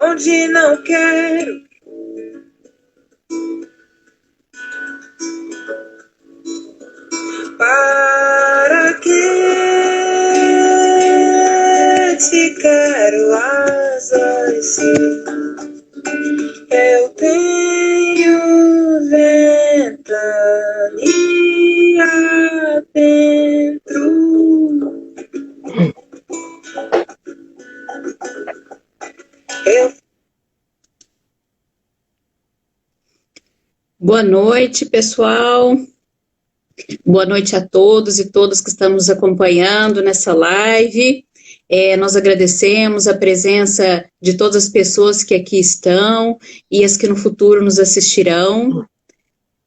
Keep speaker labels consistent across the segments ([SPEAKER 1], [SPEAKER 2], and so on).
[SPEAKER 1] onde não quero. Para que te quero asas? Eu tenho ventania dentro.
[SPEAKER 2] Boa noite, pessoal. Boa noite a todos e todas que estão nos acompanhando nessa live. Nós agradecemos a presença de todas as pessoas que aqui estão e as que no futuro nos assistirão.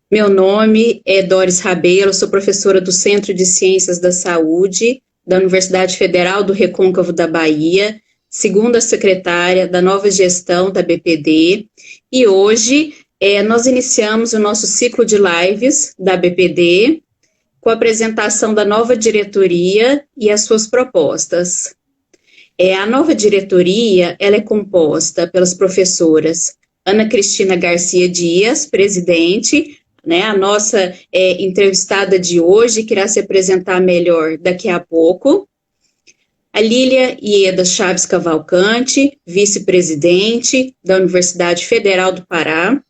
[SPEAKER 2] Meu nome é Doris Rabelo, sou professora do Centro de Ciências da Saúde da Universidade Federal do Recôncavo da Bahia, segunda secretária da nova gestão da BPD, e hoje nós iniciamos o nosso ciclo de lives da BPD com a apresentação da nova diretoria e as suas propostas. A nova diretoria ela é composta pelas professoras Ana Cristina Garcia Dias, presidente, né, a nossa entrevistada de hoje, que irá se apresentar melhor daqui a pouco. A Lília Ieda Chaves Cavalcante, vice-presidente da Universidade Federal do Pará.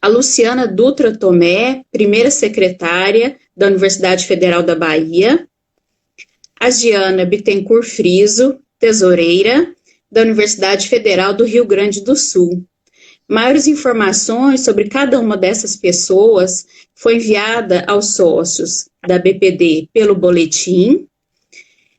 [SPEAKER 2] A Luciana Dutra Tomé, primeira secretária da Universidade Federal da Bahia. A Giana Bittencourt Friso, tesoureira da Universidade Federal do Rio Grande do Sul. Maiores informações sobre cada uma dessas pessoas foi enviada aos sócios da BPD pelo boletim.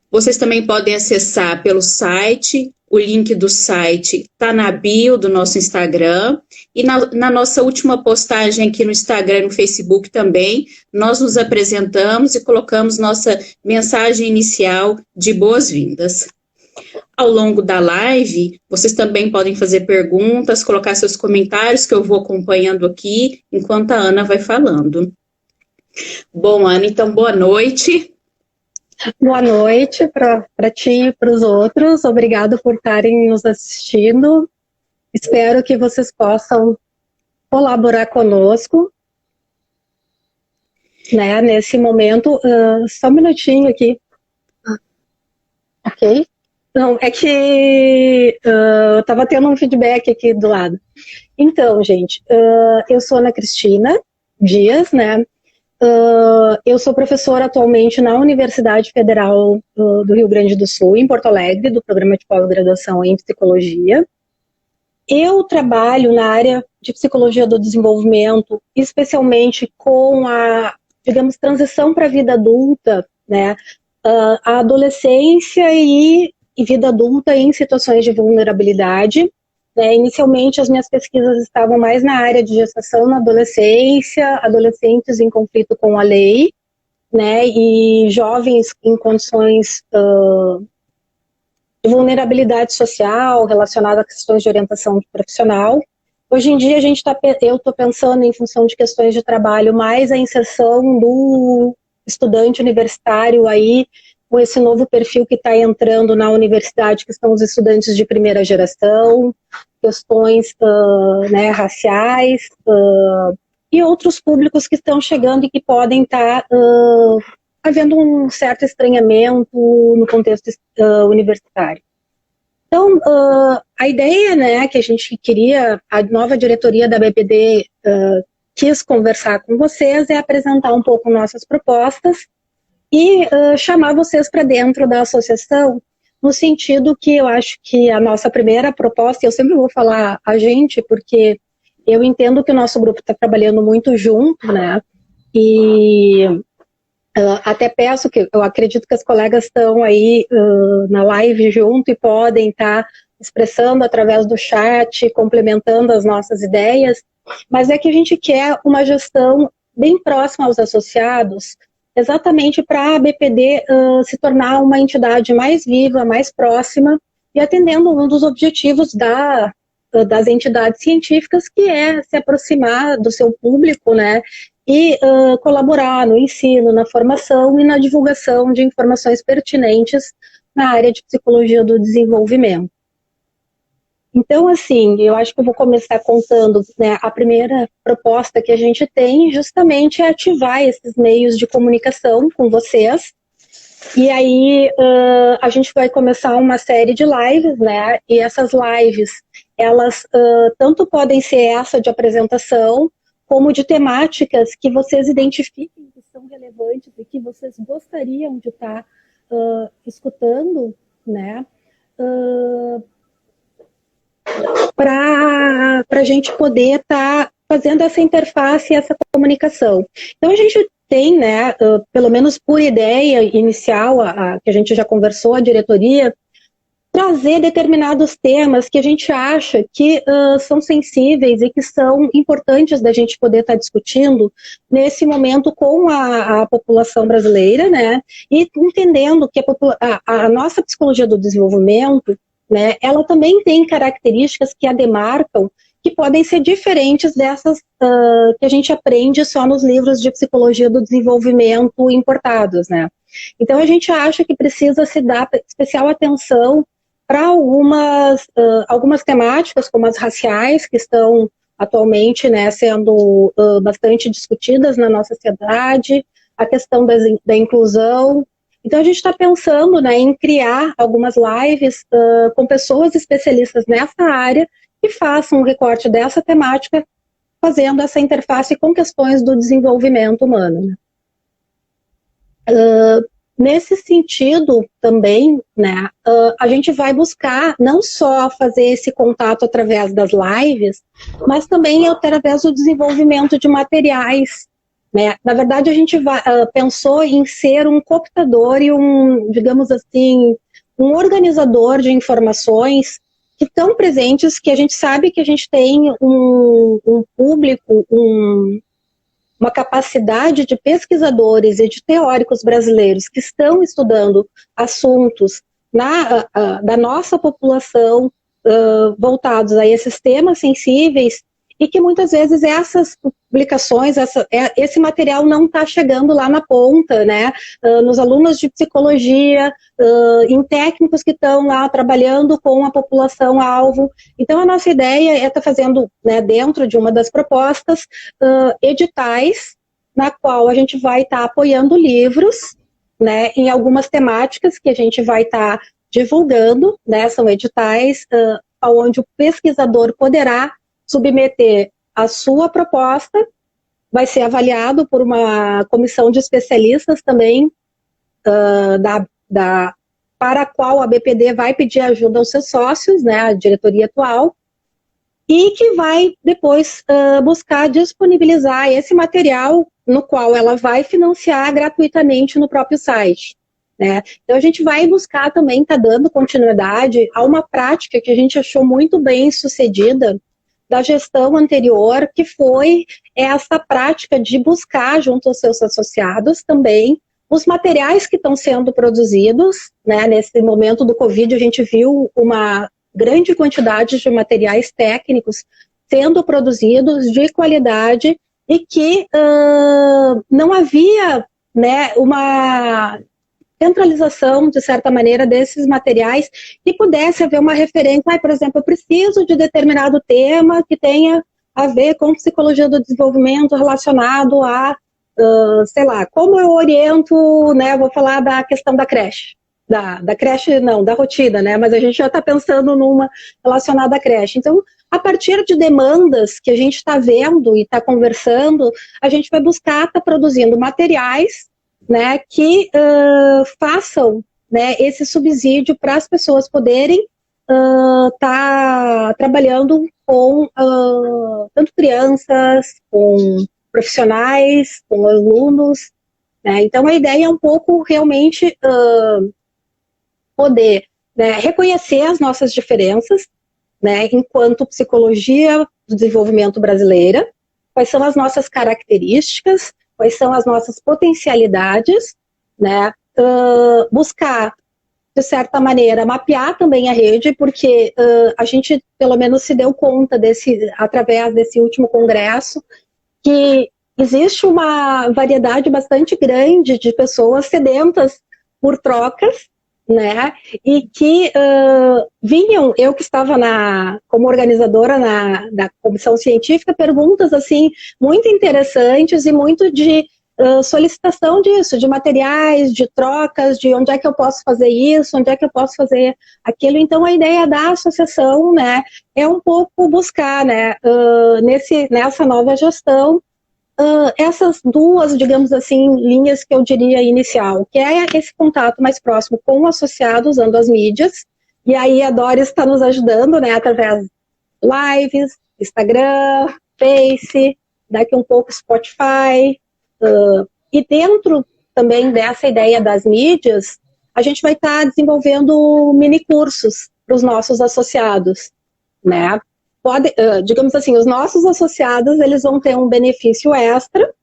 [SPEAKER 2] Vocês também podem acessar pelo site, o link do site está na bio do nosso Instagram, e na nossa última postagem aqui no Instagram e no Facebook também, nós nos apresentamos e colocamos nossa mensagem inicial de boas-vindas. Ao longo da live, vocês também podem fazer perguntas, colocar seus comentários, que eu vou acompanhando aqui, enquanto a Ana vai falando. Bom, Ana, então, boa noite.
[SPEAKER 3] Boa noite para ti e para os outros. Obrigado por estarem nos assistindo. Espero que vocês possam colaborar conosco, né, nesse momento. Só um minutinho aqui. Ok? Não, é que eu estava tendo um feedback aqui do lado. Então, gente, eu sou Ana Cristina Dias, né? Eu sou professora atualmente na Universidade Federal do Rio Grande do Sul, em Porto Alegre, do programa de pós-graduação em psicologia. Eu trabalho na área de psicologia do desenvolvimento, especialmente com a, digamos, transição para a vida adulta, né? A adolescência e vida adulta em situações de vulnerabilidade. Inicialmente, as minhas pesquisas estavam mais na área de gestação na adolescência, adolescentes em conflito com a lei, né, e jovens em condições de vulnerabilidade social relacionada a questões de orientação profissional. Hoje em dia, eu estou pensando em função de questões de trabalho, mais a inserção do estudante universitário aí, com esse novo perfil que está entrando na universidade, que são os estudantes de primeira geração, questões né, raciais e outros públicos que estão chegando e que podem estar havendo um certo estranhamento no contexto universitário. Então, a ideia, né, que a gente queria, a nova diretoria da BPD quis conversar com vocês, é apresentar um pouco nossas propostas e chamar vocês para dentro da associação, no sentido que eu acho que a nossa primeira proposta, eu sempre vou falar a gente, porque eu entendo que o nosso grupo está trabalhando muito junto, né, e até peço que, eu acredito que as colegas estão aí na live junto e podem estar expressando através do chat, complementando as nossas ideias, mas é que a gente quer uma gestão bem próxima aos associados, exatamente para a BPD se tornar uma entidade mais viva, mais próxima, e atendendo um dos objetivos das entidades científicas, que é se aproximar do seu público, né, e colaborar no ensino, na formação e na divulgação de informações pertinentes na área de psicologia do desenvolvimento. Então, assim, eu acho que eu vou começar contando, né, a primeira proposta que a gente tem justamente é ativar esses meios de comunicação com vocês. E aí a gente vai começar uma série de lives, né? E essas lives, elas tanto podem ser essa de apresentação, como de temáticas que vocês identifiquem que são relevantes e que vocês gostariam de estar escutando, né? Para a gente poder estar fazendo essa interface e essa comunicação. Então, a gente tem, né, pelo menos por ideia inicial, que a gente já conversou, a diretoria, trazer determinados temas que a gente acha que são sensíveis e que são importantes da gente poder estar discutindo nesse momento com a população brasileira, né, e entendendo que a nossa psicologia do desenvolvimento, né, ela também tem características que a demarcam, que podem ser diferentes dessas que a gente aprende só nos livros de psicologia do desenvolvimento importados, né. Então a gente acha que precisa se dar especial atenção para algumas temáticas, como as raciais, que estão atualmente, né, sendo bastante discutidas na nossa sociedade, a questão da inclusão. Então, a gente está pensando, né, em criar algumas lives com pessoas especialistas nessa área que façam um recorte dessa temática, fazendo essa interface com questões do desenvolvimento humano, né. Nesse sentido também, né, a gente vai buscar não só fazer esse contato através das lives, mas também através do desenvolvimento de materiais, né. Na verdade, a gente pensou em ser um cooptador e digamos assim, um organizador de informações que estão presentes, que a gente sabe que a gente tem um público, uma capacidade de pesquisadores e de teóricos brasileiros que estão estudando assuntos da nossa população voltados a esses temas sensíveis e que muitas vezes essas publicações, esse material não está chegando lá na ponta, né, nos alunos de psicologia, em técnicos que estão lá trabalhando com a população-alvo. Então, a nossa ideia é estar fazendo, né, dentro de uma das propostas, editais, na qual a gente vai estar apoiando livros, né, em algumas temáticas que a gente vai estar divulgando, né, são editais onde o pesquisador poderá submeter a sua proposta, vai ser avaliado por uma comissão de especialistas também, para a qual a BPD vai pedir ajuda aos seus sócios, né, a diretoria atual, e que vai depois buscar disponibilizar esse material no qual ela vai financiar gratuitamente no próprio site, né. Então a gente vai buscar também estar dando continuidade a uma prática que a gente achou muito bem sucedida da gestão anterior, que foi essa prática de buscar junto aos seus associados também os materiais que estão sendo produzidos, né. Nesse momento do Covid a gente viu uma grande quantidade de materiais técnicos sendo produzidos de qualidade e que não havia, né, uma centralização, de certa maneira, desses materiais que pudesse haver uma referência. Por exemplo, eu preciso de determinado tema que tenha a ver com psicologia do desenvolvimento relacionado a, sei lá, como eu oriento, né, vou falar da questão da creche. Da creche, não, da rotina, né, mas a gente já está pensando numa relacionada à creche. Então, a partir de demandas que a gente está vendo e está conversando, a gente vai buscar estar produzindo materiais, né, que façam, né, esse subsídio para as pessoas poderem estar trabalhando com tanto crianças, com profissionais, com alunos, né. Então a ideia é um pouco realmente poder, né, reconhecer as nossas diferenças, né, enquanto psicologia do desenvolvimento brasileira, quais são as nossas características, quais são as nossas potencialidades, né, buscar, de certa maneira, mapear também a rede, porque a gente, pelo menos, se deu conta, através desse último congresso, que existe uma variedade bastante grande de pessoas sedentas por trocas, né? E que vinham, eu que estava como organizadora da comissão científica, perguntas assim muito interessantes e muito de solicitação disso, de materiais, de trocas, de onde é que eu posso fazer isso, onde é que eu posso fazer aquilo. Então, a ideia da associação, né, é um pouco buscar, né, nessa nova gestão, essas duas, digamos assim, linhas que eu diria inicial, que é esse contato mais próximo com o associado usando as mídias, e aí a Doris está nos ajudando, né, através de lives, Instagram, Face, daqui um pouco Spotify, e dentro também dessa ideia das mídias, a gente vai estar desenvolvendo mini cursos para os nossos associados, né? Digamos assim, os nossos associados, eles vão ter um benefício extra,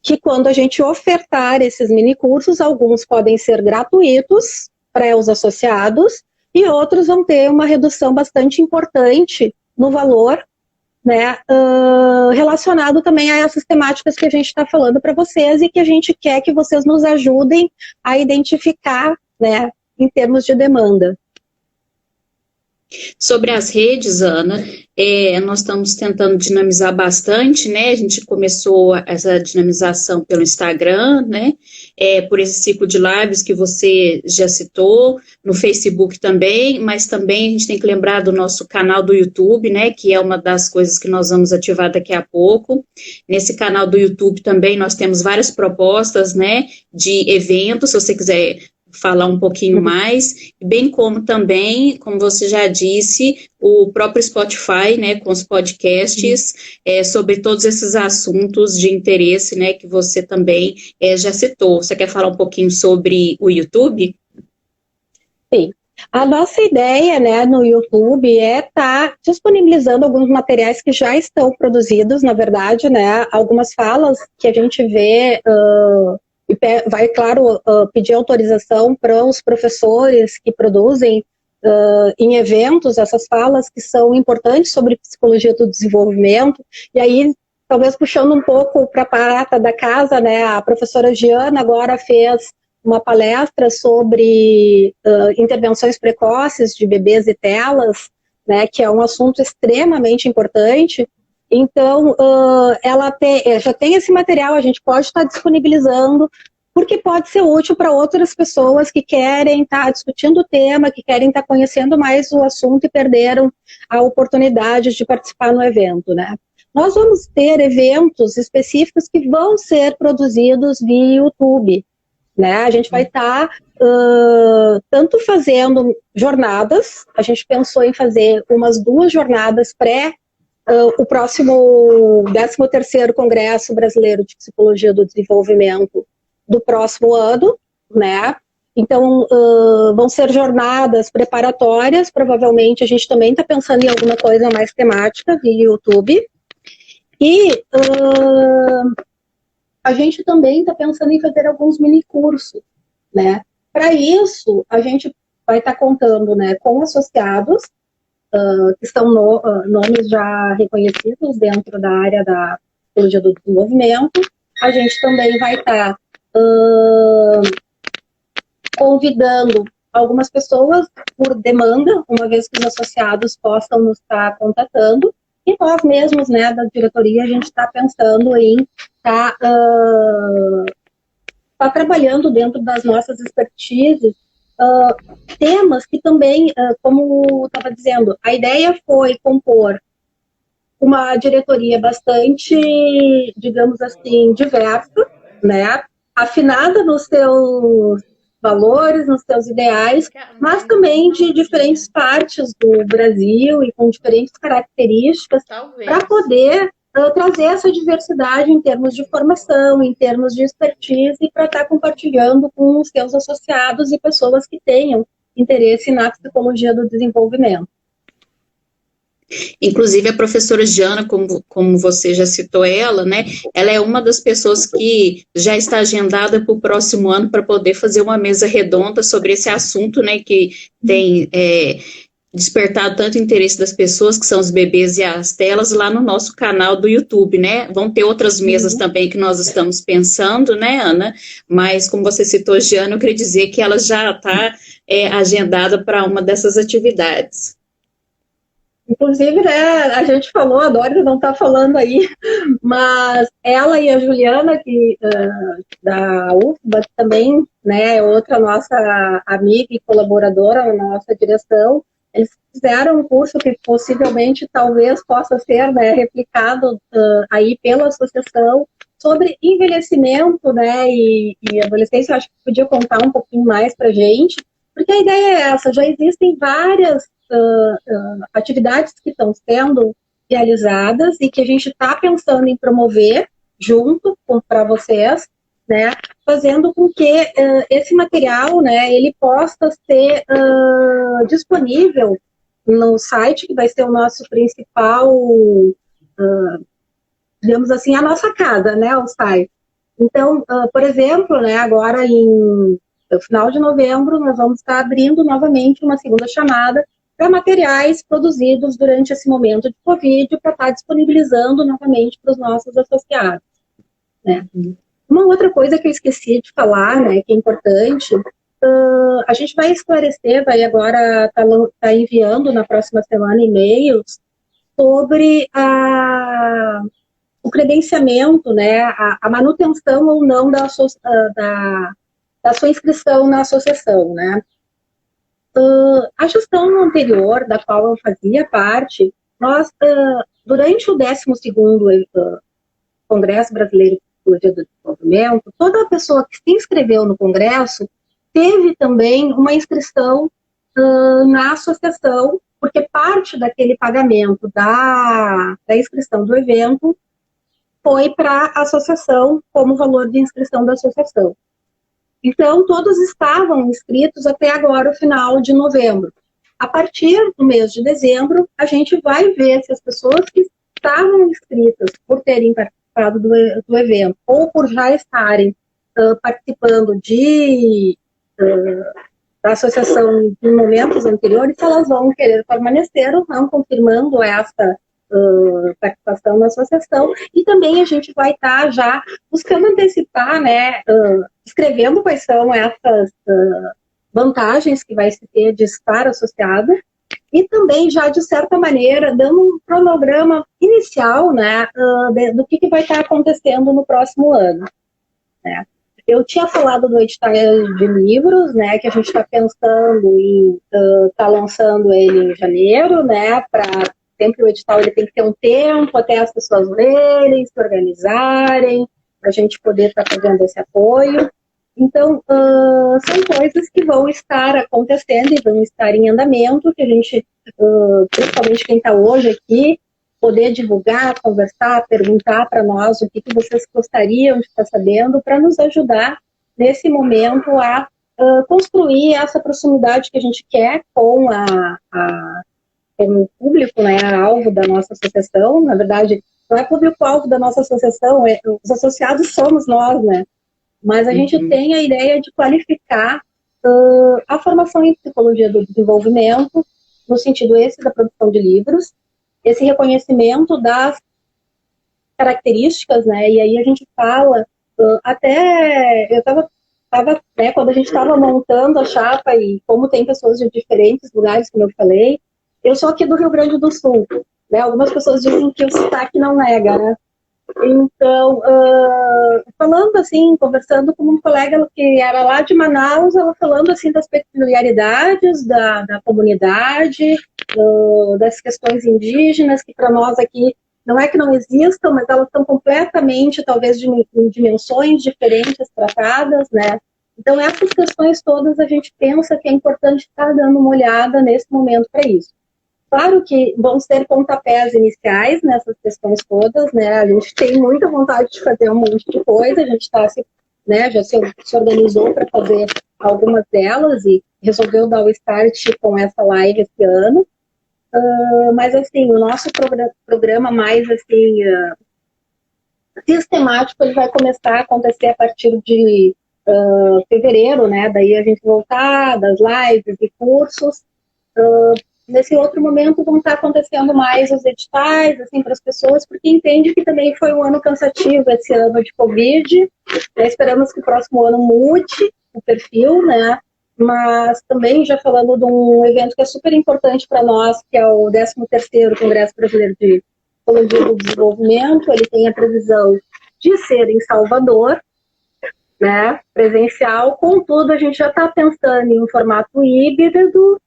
[SPEAKER 3] que quando a gente ofertar esses mini cursos, alguns podem ser gratuitos para os associados, e outros vão ter uma redução bastante importante no valor, né, relacionado também a essas temáticas que a gente está falando para vocês e que a gente quer que vocês nos ajudem a identificar, né, em termos de demanda.
[SPEAKER 2] Sobre as redes, Ana, nós estamos tentando dinamizar bastante, né? A gente começou essa dinamização pelo Instagram, né? Por esse ciclo de lives que você já citou, no Facebook também, mas também a gente tem que lembrar do nosso canal do YouTube, né? Que é uma das coisas que nós vamos ativar daqui a pouco. Nesse canal do YouTube também nós temos várias propostas, né? De eventos, se você quiser falar um pouquinho mais, bem como também, como você já disse, o próprio Spotify, né, com os podcasts, sobre todos esses assuntos de interesse, né, que você também já citou. Você quer falar um pouquinho sobre o YouTube?
[SPEAKER 3] Sim. A nossa ideia, né, no YouTube é estar disponibilizando alguns materiais que já estão produzidos, na verdade, né, algumas falas que a gente vê... vai, claro, pedir autorização para os professores que produzem em eventos essas falas que são importantes sobre psicologia do desenvolvimento. E aí, talvez puxando um pouco para a prata da casa, né, a professora Giana agora fez uma palestra sobre intervenções precoces de bebês e telas, né, que é um assunto extremamente importante. Então, ela já tem esse material, a gente pode estar disponibilizando, porque pode ser útil para outras pessoas que querem estar discutindo o tema, que querem estar conhecendo mais o assunto e perderam a oportunidade de participar no evento, né? Nós vamos ter eventos específicos que vão ser produzidos via YouTube, né? A gente vai estar tanto fazendo jornadas, a gente pensou em fazer umas 2 jornadas o próximo 13º Congresso Brasileiro de Psicologia do Desenvolvimento do próximo ano, né? Então, vão ser jornadas preparatórias, provavelmente a gente também está pensando em alguma coisa mais temática via YouTube. E a gente também está pensando em fazer alguns mini cursos, né? Para isso, a gente vai estar contando, né, com associados, que são nomes já reconhecidos dentro da área da psicologia do desenvolvimento. A gente também vai estar convidando algumas pessoas por demanda, uma vez que os associados possam nos estar contatando, e nós mesmos, né, da diretoria, a gente está pensando em estar trabalhando dentro das nossas expertises temas que também, como estava dizendo, a ideia foi compor uma diretoria bastante, digamos assim, diversa, né, afinada nos seus valores, nos seus ideais, mas também de diferentes partes do Brasil e com diferentes características, para poder trazer essa diversidade em termos de formação, em termos de expertise, e para estar compartilhando com os seus associados e pessoas que tenham interesse na psicologia do desenvolvimento.
[SPEAKER 2] Inclusive a professora Giana, como você já citou ela, né, ela é uma das pessoas que já está agendada para o próximo ano para poder fazer uma mesa redonda sobre esse assunto, né, que tem despertado tanto interesse das pessoas, que são os bebês e as telas, lá no nosso canal do YouTube, né? Vão ter outras mesas também que nós estamos pensando, né, Ana? Mas, como você citou, Giana, eu queria dizer que ela já está agendada para uma dessas atividades.
[SPEAKER 3] Inclusive, né, a gente falou, a Dória não está falando aí, mas ela e a Juliana, da UFBA, também, né, é outra nossa amiga e colaboradora na nossa direção, eles fizeram um curso que possivelmente talvez possa ser, né, replicado aí pela associação sobre envelhecimento, né, e adolescência. Eu acho que podia contar um pouquinho mais para a gente, porque a ideia é essa, já existem várias atividades que estão sendo realizadas e que a gente está pensando em promover junto para vocês, né, fazendo com que esse material, né, ele possa ser disponível no site, que vai ser o nosso principal, digamos assim, a nossa casa, né, o site. Então, por exemplo, né, agora no final de novembro, nós vamos estar abrindo novamente uma segunda chamada para materiais produzidos durante esse momento de Covid, para estar disponibilizando novamente para os nossos associados, né. Uma outra coisa que eu esqueci de falar, né, que é importante, a gente vai esclarecer, vai agora tá enviando na próxima semana e-mails sobre o credenciamento, né, a manutenção ou não da sua inscrição na associação, né. A gestão anterior, da qual eu fazia parte, nós, durante o 12º Congresso Brasileiro de Psicologia do Desenvolvimento, toda pessoa que se inscreveu no Congresso teve também uma inscrição na associação, porque parte daquele pagamento da inscrição do evento foi para a associação como valor de inscrição da associação. Então, todos estavam inscritos até agora, o final de novembro. A partir do mês de dezembro, a gente vai ver se as pessoas que estavam inscritas por terem participado do evento ou por já estarem participando da associação em momentos anteriores, se elas vão querer permanecer ou não, confirmando essa participação na associação. E também a gente vai estar já buscando antecipar, né, escrevendo quais são essas vantagens que vai se ter de estar associado, e também já, de certa maneira, dando um cronograma inicial, né, do que vai estar acontecendo no próximo ano, né. Eu tinha falado do edital de livros, né, que a gente está pensando em estar lançando ele em janeiro, né, sempre o edital ele tem que ter um tempo até as pessoas lerem, se organizarem, para a gente poder estar fazendo esse apoio. Então, são coisas que vão estar acontecendo e vão estar em andamento, que a gente, principalmente quem está hoje aqui, poder divulgar, conversar, perguntar para nós o que vocês gostariam de estar sabendo, para nos ajudar nesse momento a construir essa proximidade que a gente quer com o público, né, alvo da nossa associação. Na verdade, não é público-alvo da nossa associação, os associados somos nós, né? Mas a gente tem a ideia de qualificar a formação em psicologia do desenvolvimento, no sentido esse da produção de livros, esse reconhecimento das características, né? E aí a gente fala, até eu estava, né, quando a gente estava montando a chapa, e como tem pessoas de diferentes lugares, como eu falei, eu sou aqui do Rio Grande do Sul, né? Algumas pessoas dizem que o sotaque não nega, né? Então, falando assim, conversando com um colega que era lá de Manaus, ela falando assim das peculiaridades da comunidade, das questões indígenas, que para nós aqui não é que não existam, mas elas estão completamente, talvez, em dimensões diferentes tratadas, né? Então, essas questões todas a gente pensa que é importante estar dando uma olhada nesse momento para isso. Claro que vão ser pontapés iniciais nessas questões todas, né? A gente tem muita vontade de fazer um monte de coisa, a gente está, né, já se organizou para fazer algumas delas e resolveu dar o start com essa live esse ano. Mas, assim, o nosso programa mais, assim, sistemático, ele vai começar a acontecer a partir de fevereiro, né? Daí a gente voltar das lives e cursos, nesse outro momento vão estar acontecendo mais os editais, assim, para as pessoas, porque entende que também foi um ano cansativo esse ano de Covid, né? Esperamos que o próximo ano mude o perfil, né? Mas também já falando de um evento que é super importante para nós, que é o 13º Congresso Brasileiro de Psicologia do Desenvolvimento. Ele tem a previsão de ser em Salvador, né, presencial. Contudo, a gente já está pensando em um formato híbrido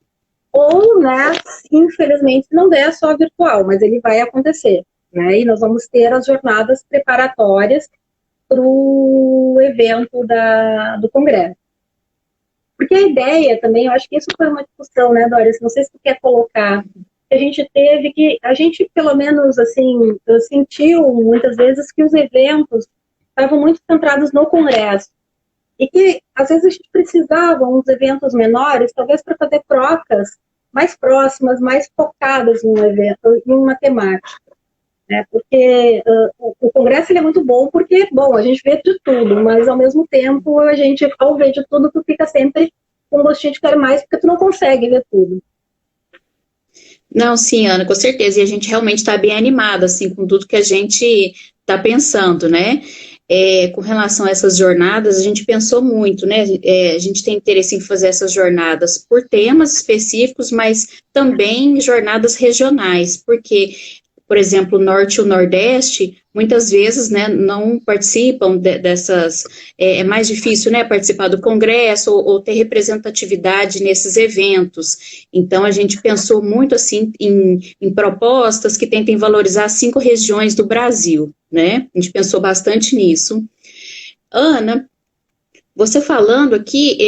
[SPEAKER 3] ou, né, infelizmente, se não der, só virtual, mas ele vai acontecer, né? E nós vamos ter as jornadas preparatórias para o evento do Congresso. Porque a ideia também, eu acho que isso foi uma discussão, né, Doris? Não sei se tu quer colocar. A gente teve que, a gente pelo menos, assim, sentiu muitas vezes que os eventos estavam muito centrados no Congresso. E que, às vezes, a gente precisava uns eventos menores, talvez para fazer trocas mais próximas, mais focadas em um evento, em uma temática. Né? Porque o Congresso ele é muito bom porque, bom, a gente vê de tudo, mas ao mesmo tempo a gente, ao ver de tudo, tu fica sempre com um gostinho de quero mais, porque tu não consegue ver tudo.
[SPEAKER 2] Não, sim, Ana, com certeza, e a gente realmente está bem animada, assim, com tudo que a gente está pensando, né? Com relação a essas jornadas, a gente pensou muito, né? A gente tem interesse em fazer essas jornadas por temas específicos, mas também jornadas regionais, porque, por exemplo, o Norte e o Nordeste, muitas vezes, né, não participam dessas, é mais difícil, né, participar do Congresso ou ter representatividade nesses eventos. Então, a gente pensou muito, assim, em propostas que tentem valorizar as 5 regiões do Brasil, né, a gente pensou bastante nisso. Ana, você falando aqui,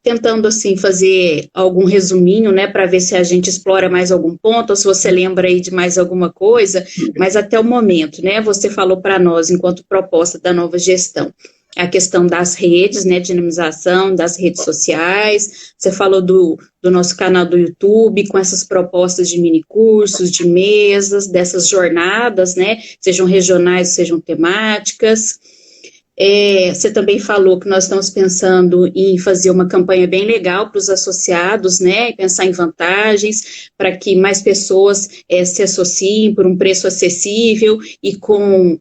[SPEAKER 2] tentando assim fazer algum resuminho, né, para ver se a gente explora mais algum ponto, ou se você lembra aí de mais alguma coisa, mas até o momento, né, você falou para nós, enquanto proposta da nova gestão, a questão das redes, né, dinamização das redes sociais, você falou do nosso canal do YouTube, com essas propostas de minicursos, de mesas, dessas jornadas, né, sejam regionais, sejam temáticas. Você também falou que nós estamos pensando em fazer uma campanha bem legal para os associados, né, e pensar em vantagens para que mais pessoas se associem por um preço acessível e com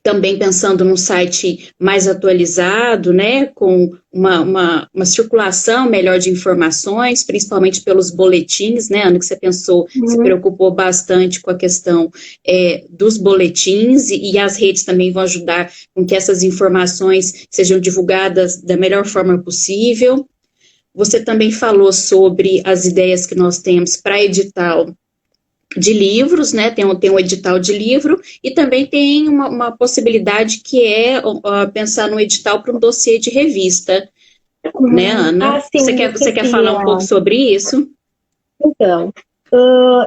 [SPEAKER 2] também pensando num site mais atualizado, né, com uma circulação melhor de informações, principalmente pelos boletins, né, Ana, que você pensou, se preocupou bastante com a questão dos boletins, e as redes também vão ajudar com que essas informações sejam divulgadas da melhor forma possível. Você também falou sobre as ideias que nós temos para edital de livros, né, tem um edital de livro, e também tem uma possibilidade que é pensar no edital para um dossiê de revista, né, Ana?
[SPEAKER 3] Sim,
[SPEAKER 2] você quer falar um pouco sobre isso?
[SPEAKER 3] Então,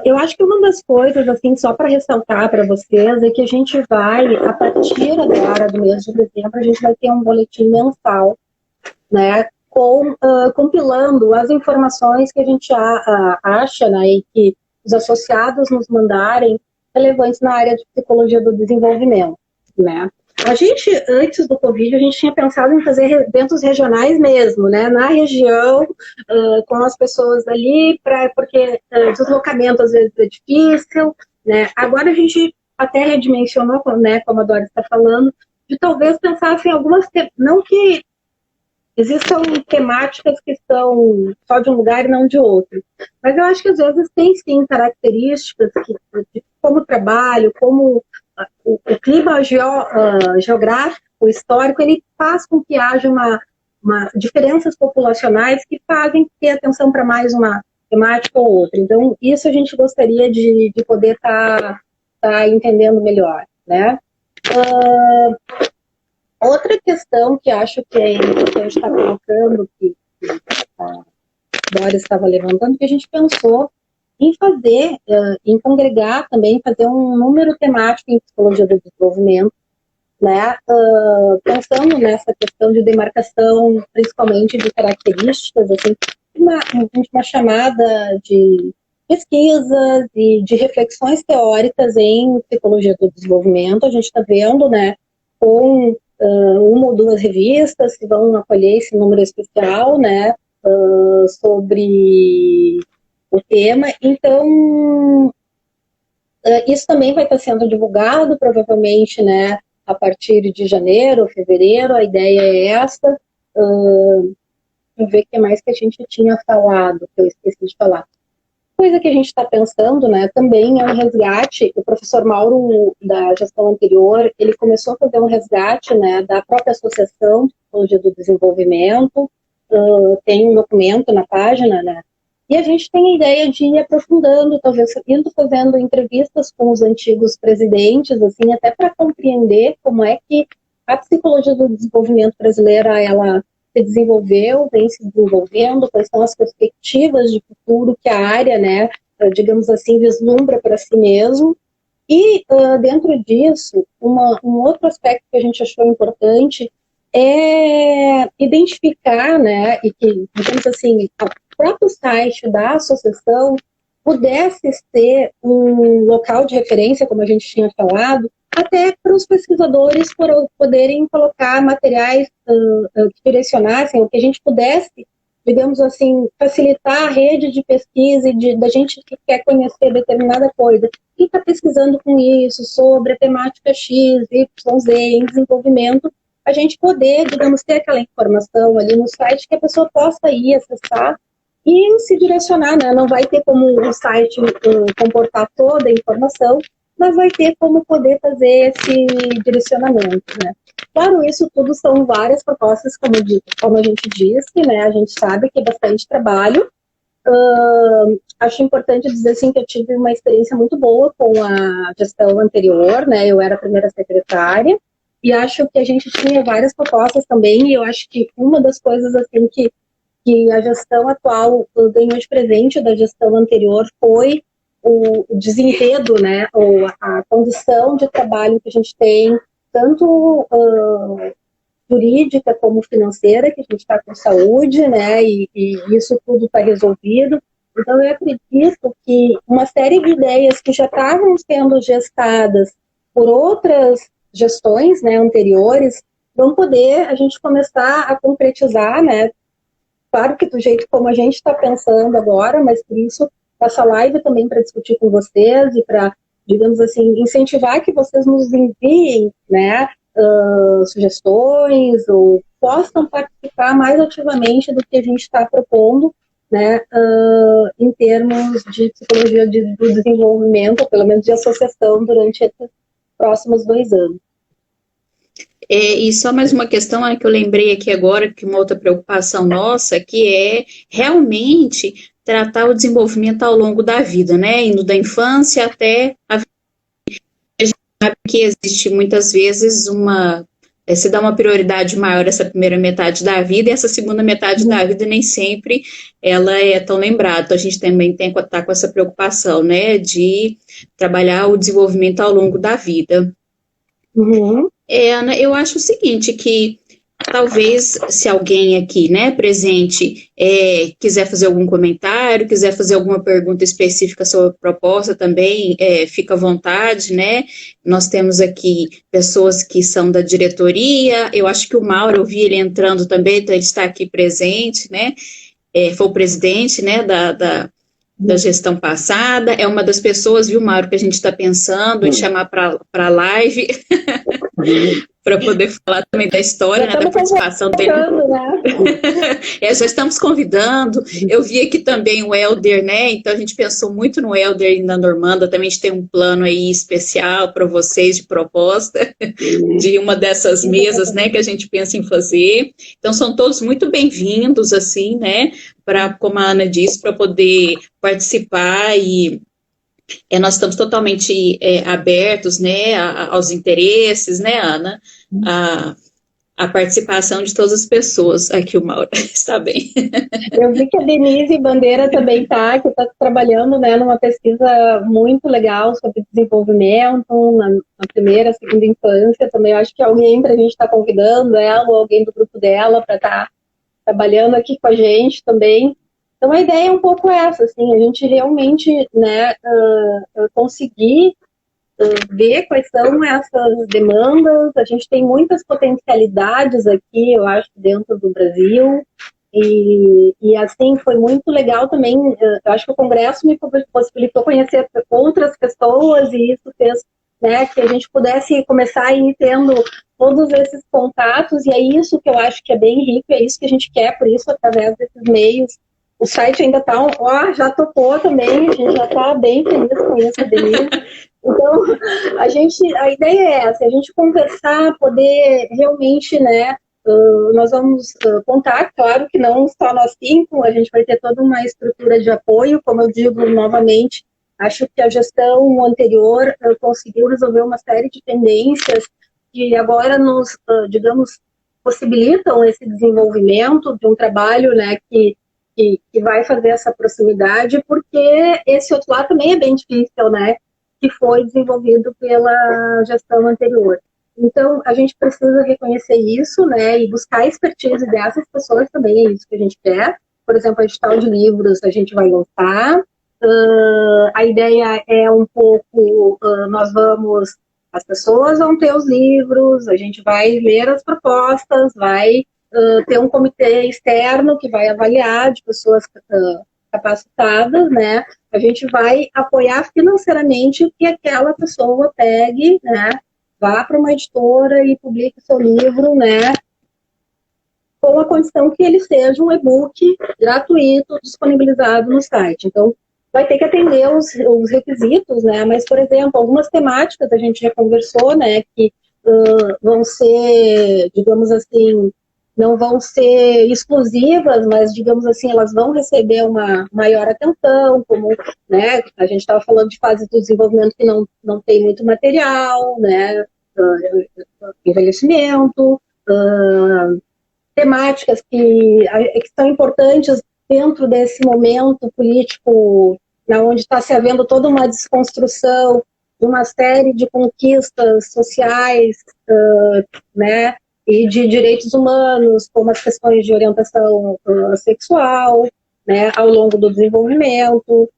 [SPEAKER 3] eu acho que uma das coisas, assim, só para ressaltar para vocês, é que a gente vai, a partir agora do mês de dezembro, a gente vai ter um boletim mensal, né, compilando as informações que a gente acha, né, e que os associados nos mandarem relevantes na área de psicologia do desenvolvimento, né? A gente, antes do Covid, a gente tinha pensado em fazer eventos regionais mesmo, né? Na região, com as pessoas ali, porque deslocamento às vezes é difícil, né? Agora a gente até redimensionou, né, como a Doris está falando, de talvez pensar em algumas, não que existam temáticas que são só de um lugar e não de outro. Mas eu acho que às vezes tem sim características de como trabalho, como o clima geográfico, histórico, ele faz com que haja diferenças populacionais que fazem ter atenção para mais uma temática ou outra. Então, isso a gente gostaria de poder estar entendendo melhor, né? Outra questão que acho que é importante estar colocando, que a Doris estava levantando, que a gente pensou em fazer, em congregar também, fazer um número temático em psicologia do desenvolvimento, né? Pensando nessa questão de demarcação, principalmente de características, assim, uma chamada de pesquisas e de reflexões teóricas em psicologia do desenvolvimento. A gente está vendo, né, com uma ou duas revistas que vão acolher esse número especial, né, sobre o tema. Então, isso também vai estar sendo divulgado, provavelmente, né, a partir de janeiro, fevereiro. A ideia é essa. Vamos ver o que mais que a gente tinha falado, que eu esqueci de falar. Coisa que a gente está pensando, né, também é um resgate. O professor Mauro, da gestão anterior, ele começou a fazer um resgate, né, da própria Associação de Psicologia do Desenvolvimento. Tem um documento na página, né, e a gente tem a ideia de ir aprofundando, talvez indo fazendo entrevistas com os antigos presidentes, assim, até para compreender como é que a psicologia do desenvolvimento brasileira, ela se desenvolveu, vem se desenvolvendo, quais são as perspectivas de futuro que a área, né, digamos assim, vislumbra para si mesmo. E dentro disso, um outro aspecto que a gente achou importante é identificar, né, e que, digamos assim, o próprio site da associação pudesse ser um local de referência, como a gente tinha falado, até para os pesquisadores poderem colocar materiais que direcionassem, ou que a gente pudesse, digamos assim, facilitar a rede de pesquisa da gente que quer conhecer determinada coisa e está pesquisando com isso, sobre a temática X, Y, Z, em desenvolvimento, a gente poder, digamos, ter aquela informação ali no site que a pessoa possa ir acessar e se direcionar, né? Não vai ter como o site comportar toda a informação, mas vai ter como poder fazer esse direcionamento, né? Claro, isso tudo são várias propostas, como a gente disse, né? A gente sabe que é bastante trabalho. Acho importante dizer, assim, que eu tive uma experiência muito boa com a gestão anterior, né? Eu era a primeira secretária, e acho que a gente tinha várias propostas também, e eu acho que uma das coisas, assim, que a gestão atual ganhou de presente da gestão anterior foi o desenredo, né, ou a condição de trabalho que a gente tem, tanto jurídica como financeira, que a gente está com saúde, né, e isso tudo está resolvido. Então, eu acredito que uma série de ideias que já estavam sendo gestadas por outras gestões, né, anteriores, vão poder a gente começar a concretizar, né. Claro que do jeito como a gente está pensando agora, mas por isso essa live também para discutir com vocês e para, digamos assim, incentivar que vocês nos enviem, né, sugestões ou possam participar mais ativamente do que a gente está propondo, né, em termos de psicologia do desenvolvimento, ou pelo menos de associação durante esses próximos 2 anos.
[SPEAKER 2] E só mais uma questão que eu lembrei aqui agora, que uma outra preocupação nossa, que é realmente tratar o desenvolvimento ao longo da vida, né, indo da infância até a vida. A gente sabe que existe muitas vezes se dá uma prioridade maior essa primeira metade da vida, e essa segunda metade da vida nem sempre ela é tão lembrada. Então, a gente também tem que estar com essa preocupação, né, de trabalhar o desenvolvimento ao longo da vida.
[SPEAKER 3] Uhum.
[SPEAKER 2] Ana, eu acho o seguinte, que talvez se alguém aqui, né, presente, quiser fazer algum comentário, quiser fazer alguma pergunta específica sobre a proposta também, fica à vontade, né? Nós temos aqui pessoas que são da diretoria, eu acho que o Mauro, eu vi ele entrando também, então ele está aqui presente, né? Foi o presidente, né, da gestão passada, é uma das pessoas, viu, Mauro, que a gente está pensando em chamar para a live, para poder falar também da história, né, da participação dele. Né? Já estamos convidando. Eu vi aqui também o Helder, né? Então a gente pensou muito no Helder e na Normanda. Também a gente tem um plano aí especial para vocês de proposta de uma dessas mesas, né? Que a gente pensa em fazer. Então são todos muito bem-vindos, assim, né? Para, como a Ana disse, para poder participar e nós estamos totalmente abertos, né, aos interesses, né, Ana, a participação de todas as pessoas. Aqui o Mauro está bem.
[SPEAKER 3] Eu vi que a Denise Bandeira também está trabalhando, né, numa pesquisa muito legal sobre desenvolvimento na primeira, segunda infância. Também eu acho que alguém para a gente estar convidando ela ou alguém do grupo dela para estar trabalhando aqui com a gente também. Então, a ideia é um pouco essa, assim, a gente realmente, né, conseguir ver quais são essas demandas. A gente tem muitas potencialidades aqui, eu acho, dentro do Brasil, E assim, foi muito legal também, eu acho que o Congresso me possibilitou conhecer outras pessoas, e isso fez, né, que a gente pudesse começar a ir tendo todos esses contatos, e é isso que eu acho que é bem rico, é isso que a gente quer, por isso, através desses meios. O site ainda está, já topou também, a gente já está bem feliz com isso, Denise. Então, a ideia é essa, a gente conversar, poder realmente, né, nós vamos contar, claro que não só nós 5, a gente vai ter toda uma estrutura de apoio, como eu digo novamente, acho que a gestão anterior conseguiu resolver uma série de tendências que agora nos, digamos, possibilitam esse desenvolvimento de um trabalho, né, que vai fazer essa proximidade, porque esse outro lado também é bem difícil, né, que foi desenvolvido pela gestão anterior. Então, a gente precisa reconhecer isso, né, e buscar a expertise dessas pessoas também, é isso que a gente quer. Por exemplo, a edital de livros a gente vai lançar. A ideia é um pouco, as pessoas vão ter os livros, a gente vai ler as propostas, vai ter um comitê externo que vai avaliar, de pessoas capacitadas, né, a gente vai apoiar financeiramente que aquela pessoa pegue, né, vá para uma editora e publique seu livro, né, com a condição que ele seja um e-book gratuito, disponibilizado no site. Então, vai ter que atender os requisitos, né, mas, por exemplo, algumas temáticas a gente já conversou, né, que vão ser, digamos assim, não vão ser exclusivas, mas, digamos assim, elas vão receber uma maior atenção, como, né, a gente estava falando de fases do desenvolvimento que não tem muito material, né, envelhecimento, temáticas que são importantes dentro desse momento político, onde está se havendo toda uma desconstrução de uma série de conquistas sociais, né, e de direitos humanos, como as questões de orientação sexual, né, ao longo do desenvolvimento,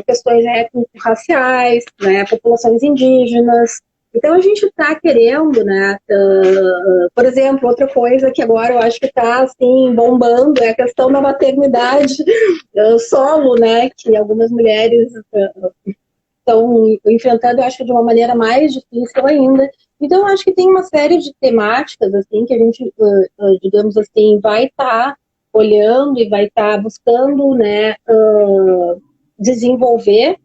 [SPEAKER 3] questões étnico-raciais, né, populações indígenas. Então, a gente está querendo, né, por exemplo, outra coisa que agora eu acho que está, assim, bombando é a questão da maternidade solo, né, que algumas mulheres estão enfrentando, eu acho que de uma maneira mais difícil ainda. Então, eu acho que tem uma série de temáticas, assim, que a gente, digamos assim, vai estar olhando e vai estar buscando, né, desenvolver.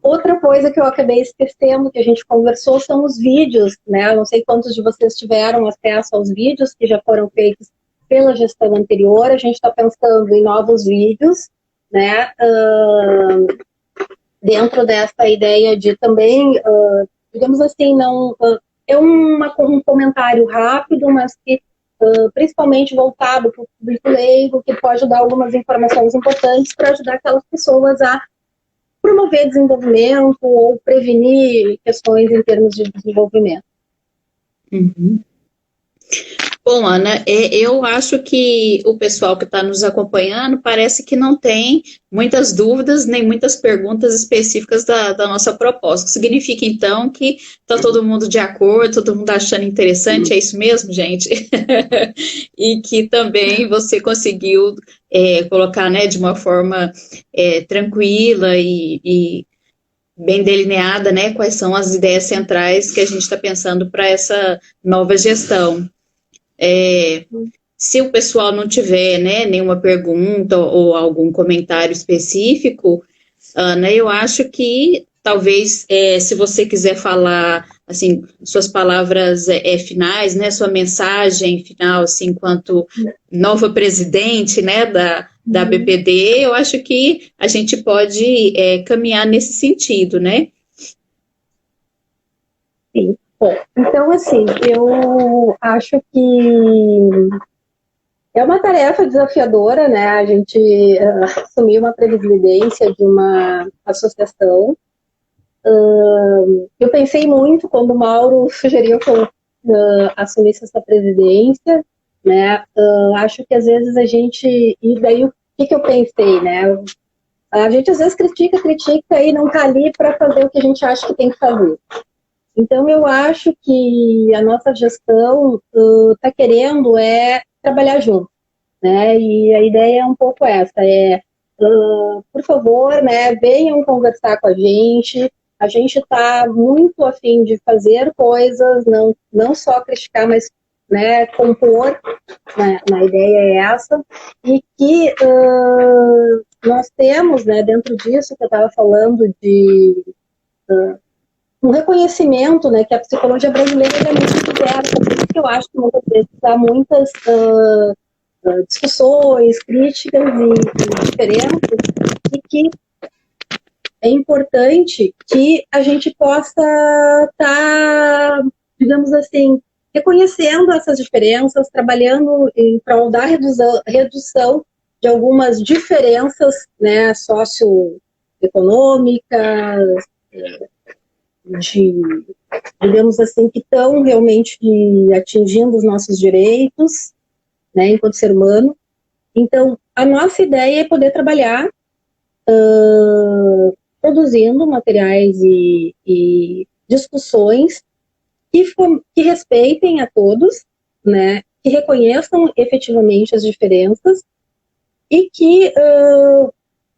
[SPEAKER 3] Outra coisa que eu acabei esquecendo, que a gente conversou, são os vídeos, né? Não sei quantos de vocês tiveram acesso aos vídeos que já foram feitos pela gestão anterior. A gente está pensando em novos vídeos, né? Dentro dessa ideia de também, digamos assim, não é um comentário rápido, mas que principalmente voltado para o público leigo, que pode dar algumas informações importantes para ajudar aquelas pessoas a promover desenvolvimento ou prevenir questões em termos de desenvolvimento.
[SPEAKER 2] Uhum. Bom, Ana, eu acho que o pessoal que está nos acompanhando parece que não tem muitas dúvidas nem muitas perguntas específicas da nossa proposta. Significa, então, que está todo mundo de acordo, todo mundo achando interessante, é isso mesmo, gente? E que também você conseguiu colocar, né, de uma forma tranquila e bem delineada, né, quais são as ideias centrais que a gente está pensando para essa nova gestão. Se o pessoal não tiver, né, nenhuma pergunta ou algum comentário específico, Ana, eu acho que talvez, se você quiser falar, assim, suas palavras finais, né, sua mensagem final, assim, enquanto nova presidente, né, da BPD, eu acho que a gente pode caminhar nesse sentido, né?
[SPEAKER 3] Sim. Bom, então, assim, eu acho que é uma tarefa desafiadora, né, a gente assumir uma presidência de uma associação. Eu pensei muito quando o Mauro sugeriu que eu assumisse essa presidência, né, acho que às vezes a gente, e daí o que eu pensei, né, a gente às vezes critica e não está ali para fazer o que a gente acha que tem que fazer. Então, eu acho que a nossa gestão está querendo trabalhar junto. né? E a ideia é um pouco essa, por favor, né, venham conversar com a gente está muito a fim de fazer coisas, não só criticar, mas, né, compor, né, a ideia é essa, e que nós temos, né, dentro disso que eu estava falando de um reconhecimento, né, que a psicologia brasileira é muito diversa, por isso que eu acho que muitas vezes há muitas discussões, críticas e diferenças, e que é importante que a gente possa estar, digamos assim, reconhecendo essas diferenças, trabalhando em prol da redução de algumas diferenças, né, socioeconômicas, digamos assim, que estão realmente atingindo os nossos direitos, né, enquanto ser humano. Então, a nossa ideia é poder trabalhar produzindo materiais e discussões que respeitem a todos, né, que reconheçam efetivamente as diferenças e que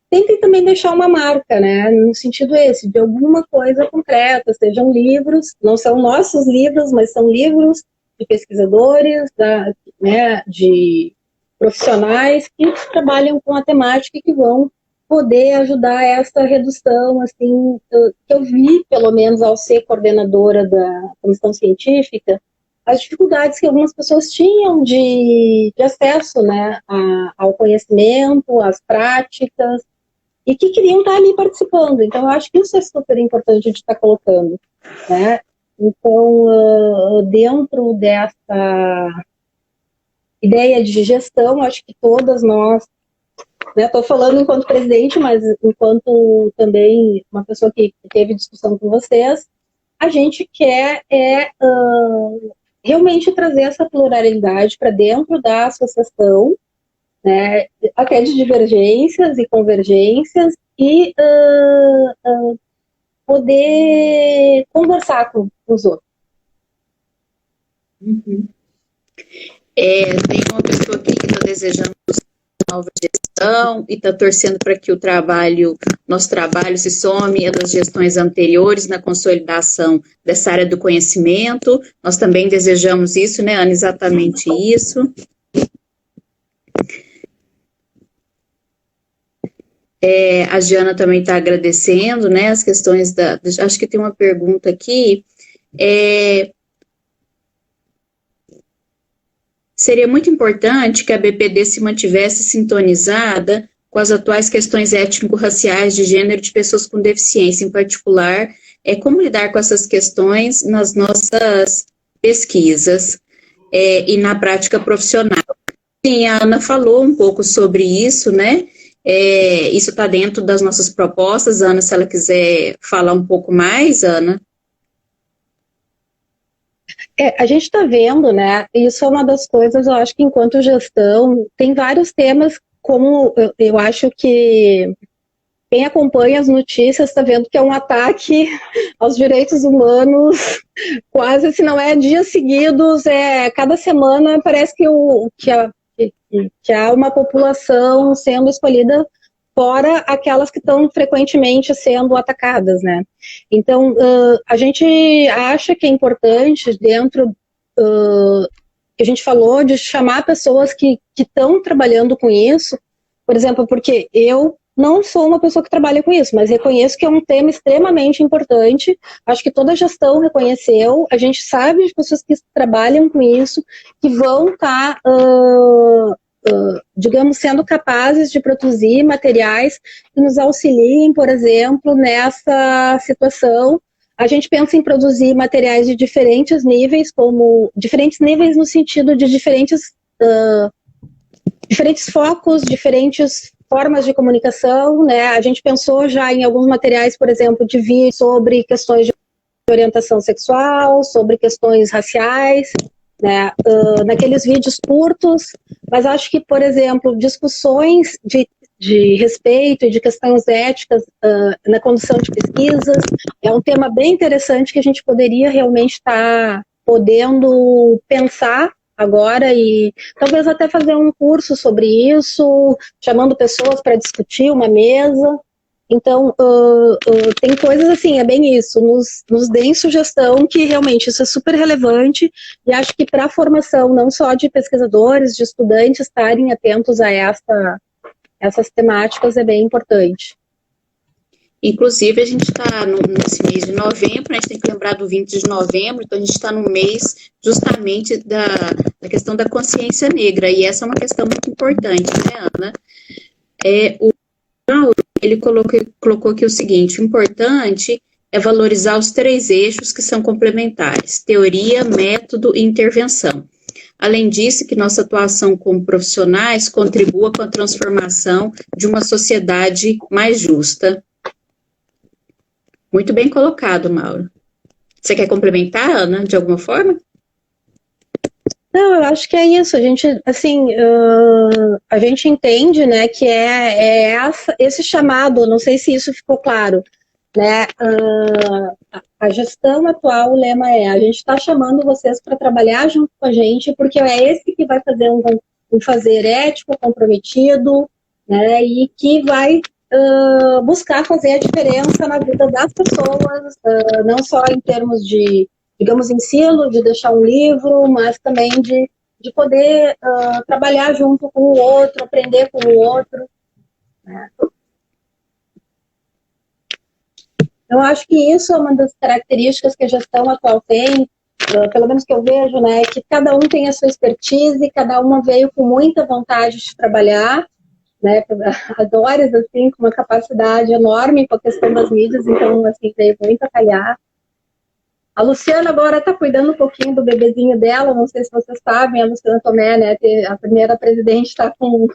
[SPEAKER 3] tentem também deixar uma marca, né, no sentido esse, de alguma coisa concreta, sejam livros, não são nossos livros, mas são livros de pesquisadores, né, de profissionais que trabalham com a temática e que vão poder ajudar essa redução, assim, que eu vi, pelo menos ao ser coordenadora da comissão científica, as dificuldades que algumas pessoas tinham de acesso, né, ao conhecimento, às práticas, e que queriam estar ali participando. Então, eu acho que isso é super importante de estar colocando, né? Então, dentro dessa ideia de gestão, acho que todas nós, estou falando enquanto presidente, mas enquanto também uma pessoa que teve discussão com vocês, a gente quer realmente trazer essa pluralidade para dentro da associação, né, até de divergências e convergências, e poder conversar com os outros.
[SPEAKER 2] Uhum. Tem uma pessoa aqui que está desejando nova gestão e está torcendo para que nosso trabalho se some das gestões anteriores na consolidação dessa área do conhecimento. Nós também desejamos isso, né, Ana? Exatamente isso. A Giana também está agradecendo, né, as questões acho que tem uma pergunta aqui. Seria muito importante que a BPD se mantivesse sintonizada com as atuais questões étnico-raciais de gênero de pessoas com deficiência, em particular, como lidar com essas questões nas nossas pesquisas e na prática profissional. Sim, a Ana falou um pouco sobre isso, né? Isso está dentro das nossas propostas. Ana, se ela quiser falar um pouco mais, Ana.
[SPEAKER 3] A gente está vendo, né, isso é uma das coisas, eu acho que enquanto gestão, tem vários temas, como eu acho que quem acompanha as notícias está vendo que é um ataque aos direitos humanos, quase, se não é dias seguidos, cada semana parece que há uma população sendo escolhida fora aquelas que estão frequentemente sendo atacadas, né? Então, a gente acha que é importante, dentro que a gente falou, de chamar pessoas que estão trabalhando com isso, por exemplo, porque eu não sou uma pessoa que trabalha com isso, mas reconheço que é um tema extremamente importante, acho que toda a gestão reconheceu, a gente sabe de pessoas que trabalham com isso, que vão estar... digamos, sendo capazes de produzir materiais que nos auxiliem, por exemplo, nessa situação. A gente pensa em produzir materiais de diferentes níveis, diferentes níveis no sentido de diferentes focos, diferentes formas de comunicação, né? A gente pensou já em alguns materiais, por exemplo, de vídeo sobre questões de orientação sexual, sobre questões raciais, né, naqueles vídeos curtos, mas acho que, por exemplo, discussões de respeito e de questões éticas na condução de pesquisas é um tema bem interessante que a gente poderia realmente estar podendo pensar agora e talvez até fazer um curso sobre isso, chamando pessoas para discutir uma mesa. Então, tem coisas assim, é bem isso, nos deem sugestão que realmente isso é super relevante e acho que para a formação não só de pesquisadores, de estudantes estarem atentos a essas temáticas é bem importante.
[SPEAKER 2] Inclusive, a gente está nesse mês de novembro, né, a gente tem que lembrar do 20 de novembro, então a gente está no mês justamente da questão da consciência negra, e essa é uma questão muito importante, né, Ana? O Paulo, ele colocou aqui o seguinte: o importante é valorizar os 3 eixos que são complementares: teoria, método e intervenção. Além disso, que nossa atuação como profissionais contribua com a transformação de uma sociedade mais justa. Muito bem colocado, Mauro. Você quer complementar, Ana, de alguma forma?
[SPEAKER 3] Não, eu acho que é isso. A gente, assim, a gente entende, né, que esse chamado. Não sei se isso ficou claro, né? A gestão atual, o lema é: a gente está chamando vocês para trabalhar junto com a gente, porque é esse que vai fazer um fazer ético, comprometido, né, e que vai buscar fazer a diferença na vida das pessoas, não só em termos de, digamos, ensino, de deixar um livro, mas também de poder trabalhar junto com o outro, aprender com o outro, né? Eu acho que isso é uma das características que a gestão atual tem, pelo menos que eu vejo, né, que cada um tem a sua expertise, cada uma veio com muita vontade de trabalhar, né, a Doris, assim, com uma capacidade enorme com a questão das mídias, então, assim, veio muito a calhar. A Luciana agora está cuidando um pouquinho do bebezinho dela, não sei se vocês sabem, a Luciana Tomé, né, a primeira presidente, está com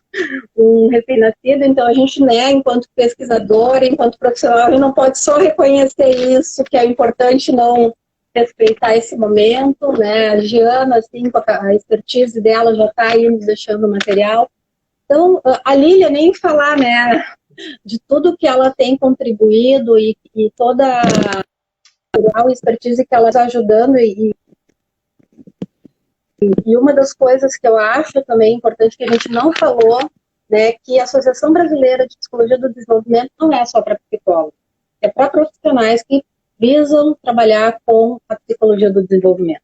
[SPEAKER 3] um recém-nascido, então a gente, né, enquanto pesquisador, enquanto profissional, a gente não pode só reconhecer isso, que é importante não respeitar esse momento, né, a Giana, assim, com a expertise dela, já está aí nos deixando material. Então, a Lília, nem falar, né, de tudo que ela tem contribuído e toda a expertise que ela está ajudando e uma das coisas que eu acho também importante que a gente não falou, né, que a Associação Brasileira de Psicologia do Desenvolvimento não é só para psicólogos, é para profissionais que visam trabalhar com a psicologia do desenvolvimento.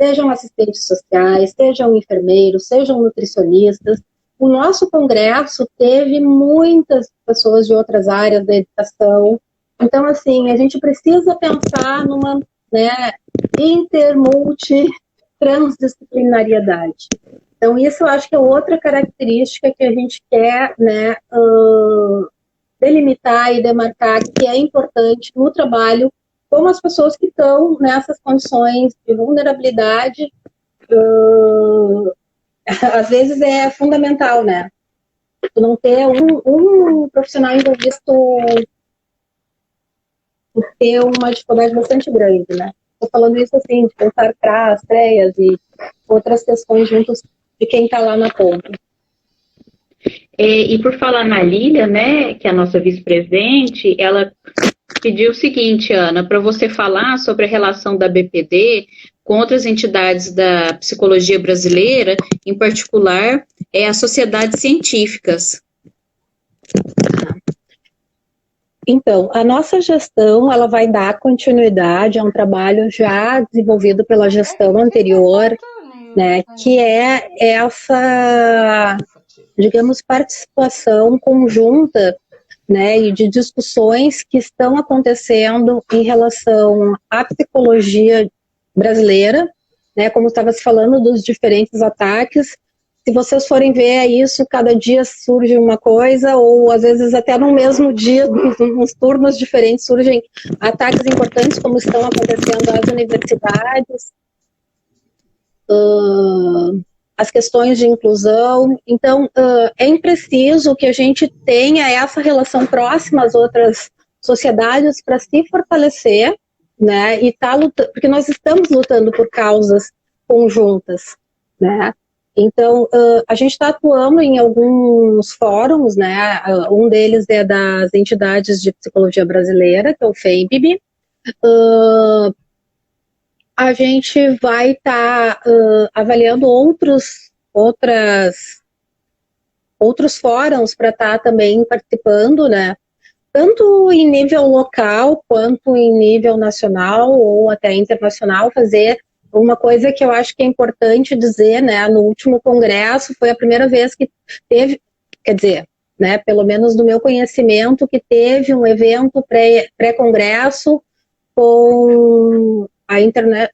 [SPEAKER 3] Sejam assistentes sociais, sejam enfermeiros, sejam nutricionistas. O nosso congresso teve muitas pessoas de outras áreas da educação. Então, assim, a gente precisa pensar numa, né, transdisciplinariedade. Então, isso eu acho que é outra característica que a gente quer, né, delimitar e demarcar, que é importante no trabalho com as pessoas que estão nessas condições de vulnerabilidade. Às vezes é fundamental, né? Tu não ter um profissional envolvido ter uma dificuldade bastante grande, né? Estou falando isso assim, de pensar CRAS, CREAS e outras questões juntos de quem está lá na ponta.
[SPEAKER 2] E por falar na Lília, né, que é a nossa vice-presidente, ela pediu o seguinte, Ana, para você falar sobre a relação da BPD com outras entidades da psicologia brasileira, em particular, as sociedades científicas.
[SPEAKER 3] Então, a nossa gestão, ela vai dar continuidade a um trabalho já desenvolvido pela gestão anterior, né, que é essa, digamos, participação conjunta, né, e de discussões que estão acontecendo em relação à psicologia brasileira, né, como estava se falando dos diferentes ataques. Se vocês forem ver isso, cada dia surge uma coisa, ou às vezes até no mesmo dia, nos turnos diferentes, surgem ataques importantes, como estão acontecendo às universidades, as questões de inclusão. Então, é preciso que a gente tenha essa relação próxima às outras sociedades para se fortalecer, né, e tá lutando, porque nós estamos lutando por causas conjuntas, né. Então, a gente está atuando em alguns fóruns, né, um deles é das entidades de psicologia brasileira, que é o FEMPB. a gente vai estar avaliando outros fóruns para estar também participando, né? Tanto em nível local, quanto em nível nacional ou até internacional, fazer uma coisa que eu acho que é importante dizer, né? No último congresso foi a primeira vez que teve, quer dizer, né, pelo menos do meu conhecimento, que teve um evento pré-congresso com a internet,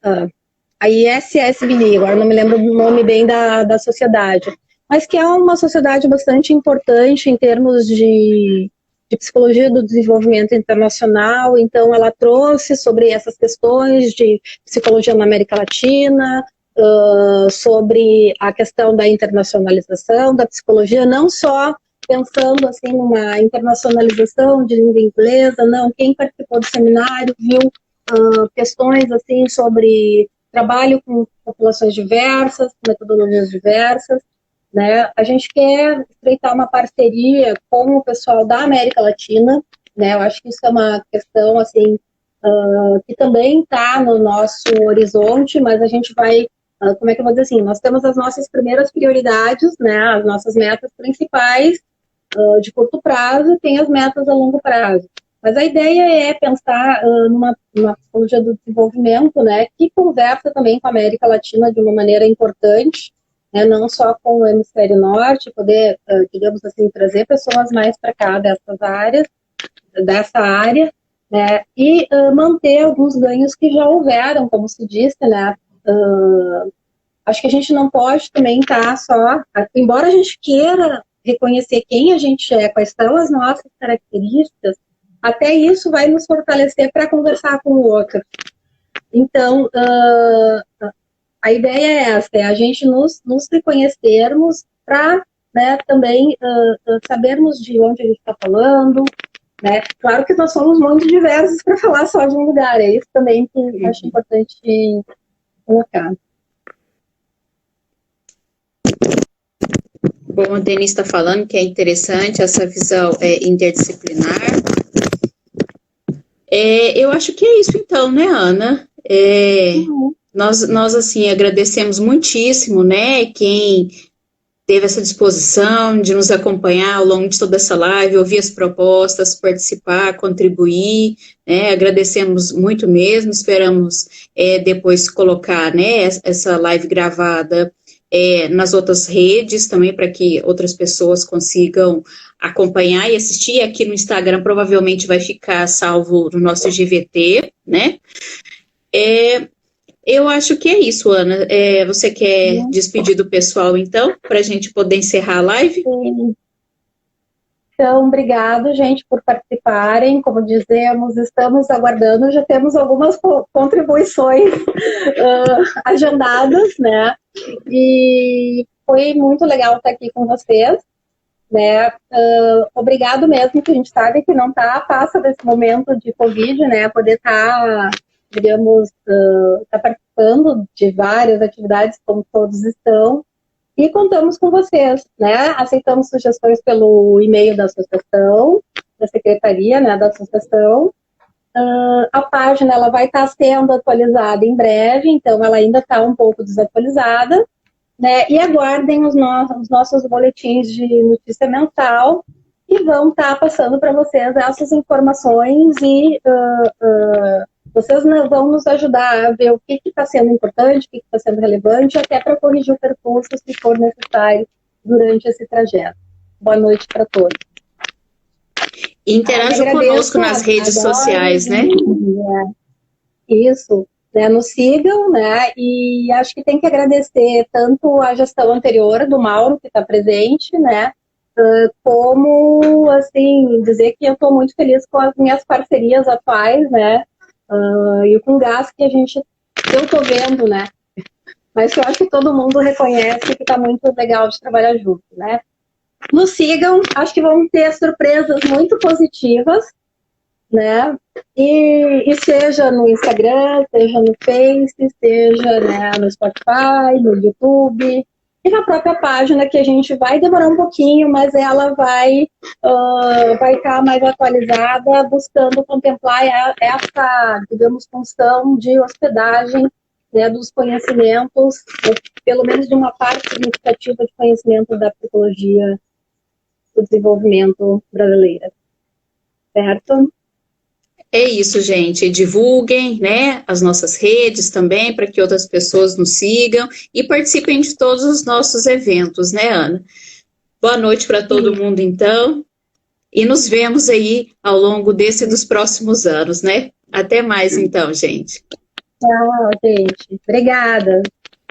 [SPEAKER 3] a ISSBD, agora não me lembro o nome bem da sociedade, mas que é uma sociedade bastante importante em termos de psicologia do desenvolvimento internacional. Então ela trouxe sobre essas questões de psicologia na América Latina, sobre a questão da internacionalização da psicologia, não só pensando assim numa internacionalização de língua inglesa, não, quem participou do seminário viu questões assim sobre trabalho com populações diversas, metodologias diversas, né? A gente quer estreitar uma parceria com o pessoal da América Latina, né? Eu acho que isso é uma questão assim que também está no nosso horizonte, mas a gente vai, como é que eu vou dizer assim, nós temos as nossas primeiras prioridades, né? As nossas metas principais de curto prazo, tem as metas a longo prazo. Mas a ideia é pensar numa psicologia do desenvolvimento, né, que conversa também com a América Latina de uma maneira importante, né, não só com o Hemisfério Norte, poder, digamos assim, trazer pessoas mais para cá dessa área, né, e manter alguns ganhos que já houveram, como se disse, né. Acho que a gente não pode também estar só, embora a gente queira reconhecer quem a gente é, quais são as nossas características, até isso vai nos fortalecer para conversar com o outro. Então, a ideia é essa, é a gente nos reconhecermos para, né, também sabermos de onde a gente está falando, né? Claro que nós somos muito diversos para falar só de um lugar, é isso também que eu acho importante colocar.
[SPEAKER 2] Bom, a Denise está falando que é interessante essa visão interdisciplinar. Eu acho que é isso então, né, Ana? Nós, assim, agradecemos muitíssimo, né, quem teve essa disposição de nos acompanhar ao longo de toda essa live, ouvir as propostas, participar, contribuir, né, agradecemos muito mesmo, esperamos depois colocar, né, essa live gravada nas outras redes também, para que outras pessoas consigam acompanhar e assistir. Aqui no Instagram provavelmente vai ficar salvo no nosso GVT, né? Eu acho que é isso, Ana. Você quer despedir do pessoal, então, para a gente poder encerrar a live?
[SPEAKER 3] Sim. Então, obrigado, gente, por participarem. Como dizemos, estamos aguardando, já temos algumas contribuições agendadas, né? E foi muito legal estar aqui com vocês, né? Obrigado mesmo, que a gente sabe que não passa desse momento de Covid, né? Poder estar, digamos, estar participando de várias atividades, como todos estão. E contamos com vocês, né? Aceitamos sugestões pelo e-mail da associação, da secretaria, né, da associação. A página ela vai estar sendo atualizada em breve, então ela ainda está um pouco desatualizada, né? E aguardem os nossos boletins de notícia mensal e vão estar passando para vocês essas informações e vocês vão nos ajudar a ver o que está sendo importante, o que está sendo relevante, até para corrigir o percurso, se for necessário, durante esse trajeto. Boa noite para todos.
[SPEAKER 2] Interajam conosco nas redes sociais, né?
[SPEAKER 3] Isso, né? Nos sigam, né? E acho que tem que agradecer tanto a gestão anterior do Mauro, que está presente, né? Como, assim, dizer que eu estou muito feliz com as minhas parcerias atuais, né? E com o gás que eu estou vendo, né? Mas que eu acho que todo mundo reconhece que está muito legal de trabalhar junto, né? Nos sigam, acho que vão ter surpresas muito positivas, né? E seja no Instagram, seja no Face, seja, né, no Spotify, no YouTube e na própria página, que a gente vai demorar um pouquinho, mas ela vai estar mais atualizada, buscando contemplar essa, digamos, função de hospedagem né, dos conhecimentos, ou pelo menos de uma parte significativa de conhecimento da psicologia do desenvolvimento brasileira. Certo?
[SPEAKER 2] É isso, gente. Divulguem, né, as nossas redes também, para que outras pessoas nos sigam e participem de todos os nossos eventos, né, Ana? Boa noite para todo mundo, então. E nos vemos aí ao longo desse e dos próximos anos, né? Até mais, então, gente.
[SPEAKER 3] Tchau, gente. Obrigada.